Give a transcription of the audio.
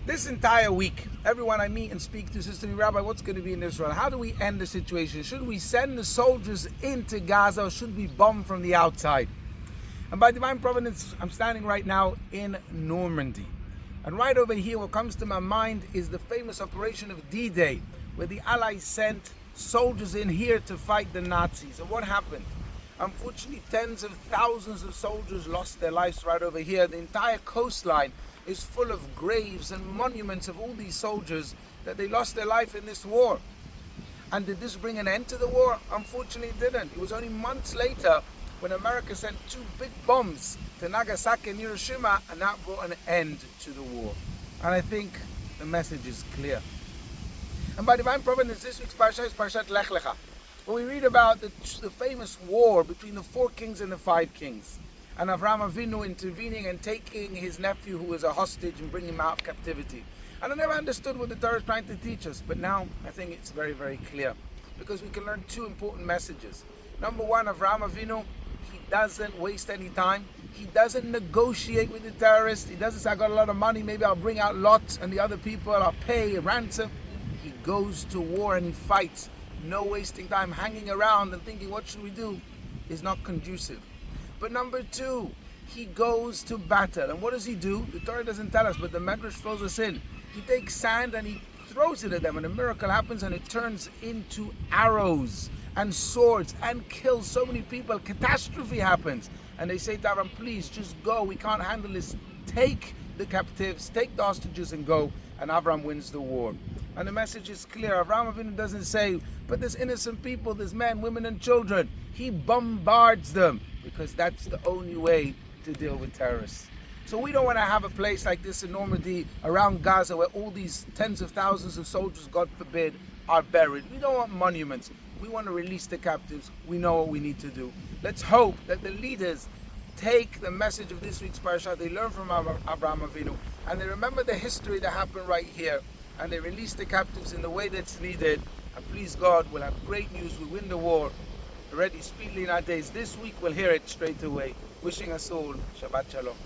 This entire week, everyone I meet and speak to says to me, Rabbi, what's going to be in Israel? How do we end the situation? Should we send the soldiers into Gaza or should we bomb from the outside? And by divine providence, I'm standing right now in Normandy. And right over here, what comes to my mind is the famous operation of D-Day, where the Allies sent soldiers in here to fight the Nazis. And what happened? Unfortunately, tens of thousands of soldiers lost their lives right over here. The entire coastline is full of graves and monuments of all these soldiers that they lost their life in this war. And did this bring an end to the war? Unfortunately, it didn't. It was only months later when America sent 2 big bombs to Nagasaki and Hiroshima, and that brought an end to the war. And I think the message is clear. And by divine providence, this week's Parashat is Parashat Lech Lecha, where we read about the famous war between the 4 kings and the 5 kings. And Avraham Avinu intervening and taking his nephew who was a hostage and bringing him out of captivity. And I never understood what the Torah is trying to teach us, but now I think it's very, very clear. Because we can learn 2 important messages. Number 1, Avraham Avinu, he doesn't waste any time. He doesn't negotiate with the terrorists. He doesn't say, I got a lot of money, maybe I'll bring out Lot and the other people, I'll pay a ransom. He goes to war and he fights. No wasting time, hanging around and thinking, what should we do? Is not conducive. But number 2, he goes to battle. And what does he do? The Torah doesn't tell us, but the Medrash throws us in. He takes sand and he throws it at them, and a miracle happens and it turns into arrows and swords and kills so many people. Catastrophe happens. And they say to Avram, please just go. We can't handle this. Take the captives, take the hostages and go. And Avram wins the war. And the message is clear. Avraham Avinu doesn't say, but there's innocent people, there's men, women and children. He bombards them because that's the only way to deal with terrorists. So we don't want to have a place like this in Normandy around Gaza where all these tens of thousands of soldiers, God forbid, are buried. We don't want monuments. We want to release the captives. We know what we need to do. Let's hope that the leaders take the message of this week's parasha, they learn from Avraham Avinu, and they remember the history that happened right here, and they release the captives in the way that's needed. And please God, we'll have great news. We win the war already speedily in our days. This week we'll hear it straight away. Wishing us all Shabbat Shalom.